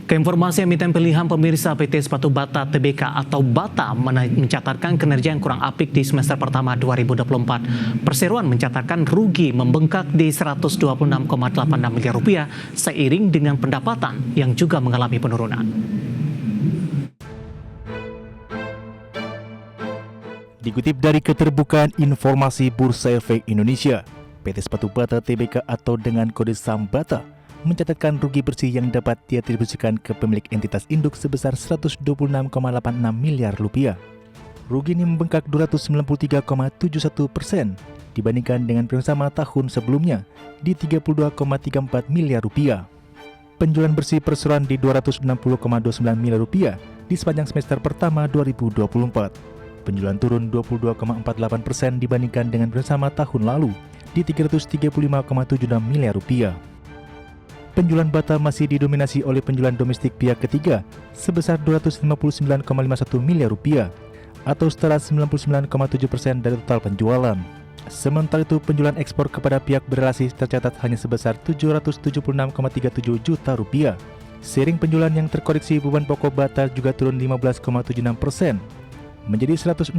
Keinformasi emiten pilihan pemirsa PT Sepatu Bata Tbk atau Bata mencatatkan kinerja yang kurang apik di semester pertama 2024. Perseroan mencatatkan rugi membengkak di 126,86 miliar rupiah seiring dengan pendapatan yang juga mengalami penurunan. Dikutip dari Keterbukaan Informasi Bursa Efek Indonesia, PT Sepatu Bata Tbk atau dengan kode saham Bata mencatatkan rugi bersih yang dapat diatribusikan ke pemilik entitas induk sebesar 126,86 miliar rupiah. Rugi ini membengkak 293,71% dibandingkan dengan periode sama tahun sebelumnya di 32,34 miliar rupiah. Penjualan bersih perseroan di 260,29 miliar rupiah di sepanjang semester pertama 2024. Penjualan turun 22,48% dibandingkan dengan periode sama tahun lalu di 335,76 miliar rupiah. Penjualan Bata masih didominasi oleh penjualan domestik pihak ketiga sebesar 259,51 miliar rupiah atau setara 99,7% dari total penjualan. Sementara itu penjualan ekspor kepada pihak berrelasi tercatat hanya sebesar 776,37 juta rupiah. Seiring penjualan yang terkoreksi, beban pokok Bata juga turun 15,76% menjadi 166,97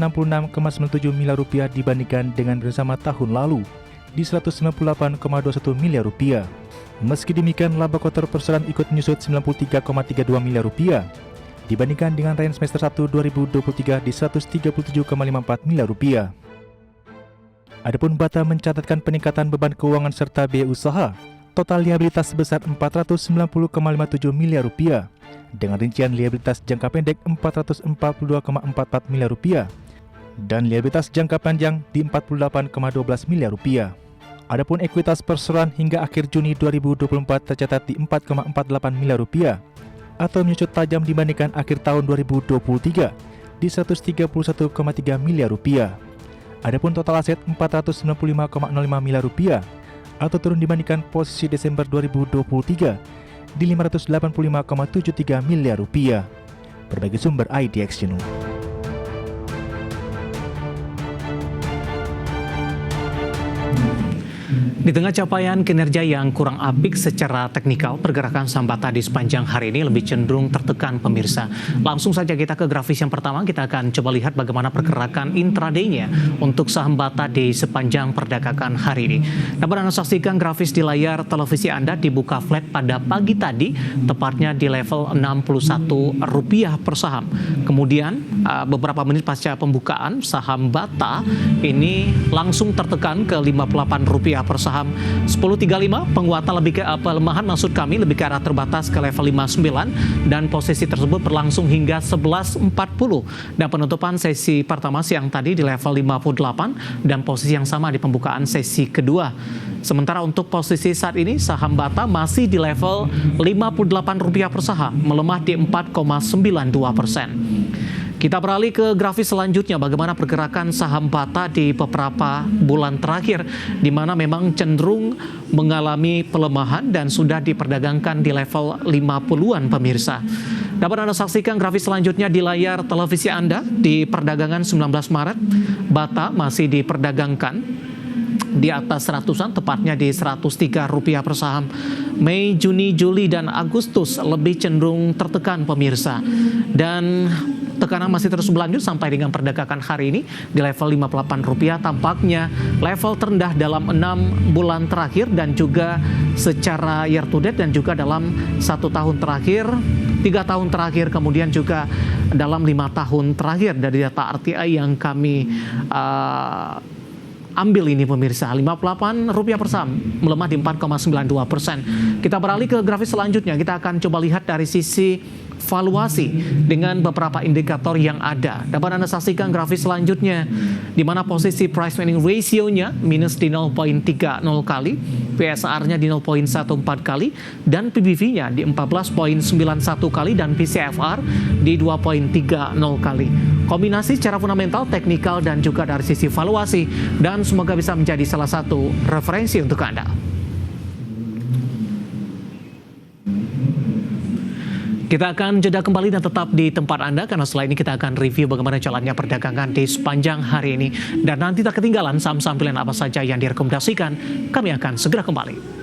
miliar rupiah dibandingkan dengan bersama tahun lalu di 198,21 miliar rupiah. Meski demikian, laba kotor perseroan ikut menyusut 93,32 miliar rupiah dibandingkan dengan range semester 1 2023 di 137,54 miliar rupiah. Adapun Bata mencatatkan peningkatan beban keuangan serta biaya usaha, total liabilitas sebesar 490,57 miliar rupiah dengan rincian liabilitas jangka pendek 442,44 miliar rupiah dan liabilitas jangka panjang di 48,12 miliar rupiah. Adapun ekuitas perseroan hingga akhir Juni 2024 tercatat di 4,48 miliar rupiah atau menyusut tajam dibandingkan akhir tahun 2023 di 131,3 miliar rupiah. Adapun total aset 495,05 miliar rupiah atau turun dibandingkan posisi Desember 2023 di 585,73 miliar rupiah. Berbagai sumber IDX Channel. Di tengah capaian kinerja yang kurang apik secara teknikal, pergerakan saham Bata di sepanjang hari ini lebih cenderung tertekan pemirsa. Langsung saja kita ke grafis yang pertama, kita akan coba lihat bagaimana pergerakan intraday-nya untuk saham Bata di sepanjang perdagangan hari ini. Dapat Anda saksikan grafis di layar televisi Anda dibuka flat pada pagi tadi, tepatnya di level Rp61 per saham. Kemudian beberapa menit pasca pembukaan, saham Bata ini langsung tertekan ke Rp58 per saham 10.35, penguatan lebih ke pelemahan maksud kami lebih ke arah terbatas ke level 59 dan posisi tersebut berlangsung hingga 11.40 dan penutupan sesi pertama siang tadi di level 58 dan posisi yang sama di pembukaan sesi kedua. Sementara untuk posisi saat ini saham Bata masih di level Rp58 per saham, melemah di 4,92%. Kita beralih ke grafis selanjutnya, bagaimana pergerakan saham Bata di beberapa bulan terakhir, di mana memang cenderung mengalami pelemahan dan sudah diperdagangkan di level 50-an pemirsa. Dapat Anda saksikan grafis selanjutnya di layar televisi Anda di perdagangan 19 Maret, Bata masih diperdagangkan di atas 100-an, tepatnya di Rp103 per saham. Mei, Juni, Juli, dan Agustus lebih cenderung tertekan pemirsa. Dan tekanan masih terus berlanjut sampai dengan perdagangan hari ini di level Rp58, tampaknya level terendah dalam 6 bulan terakhir dan juga secara year to date dan juga dalam 1 tahun terakhir, 3 tahun terakhir, kemudian juga dalam 5 tahun terakhir dari data RTI yang kami ambil ini pemirsa. Rp58 per saham melemah di 4,92%. Kita beralih ke grafis selanjutnya, kita akan coba lihat dari sisi valuasi dengan beberapa indikator yang ada. Dapat Anda saksikan grafis selanjutnya di mana posisi price earning ratio-nya minus di 0,30 kali, PSR-nya di 0,14 kali, dan PBV-nya di 14,91 kali dan PCFR di 2,30 kali. Kombinasi secara fundamental, teknikal, dan juga dari sisi valuasi, dan semoga bisa menjadi salah satu referensi untuk Anda. Kita akan jeda kembali dan tetap di tempat Anda, karena setelah ini kita akan review bagaimana jalannya perdagangan di sepanjang hari ini. Dan nanti tak ketinggalan saham-saham pilihan apa saja yang direkomendasikan, kami akan segera kembali.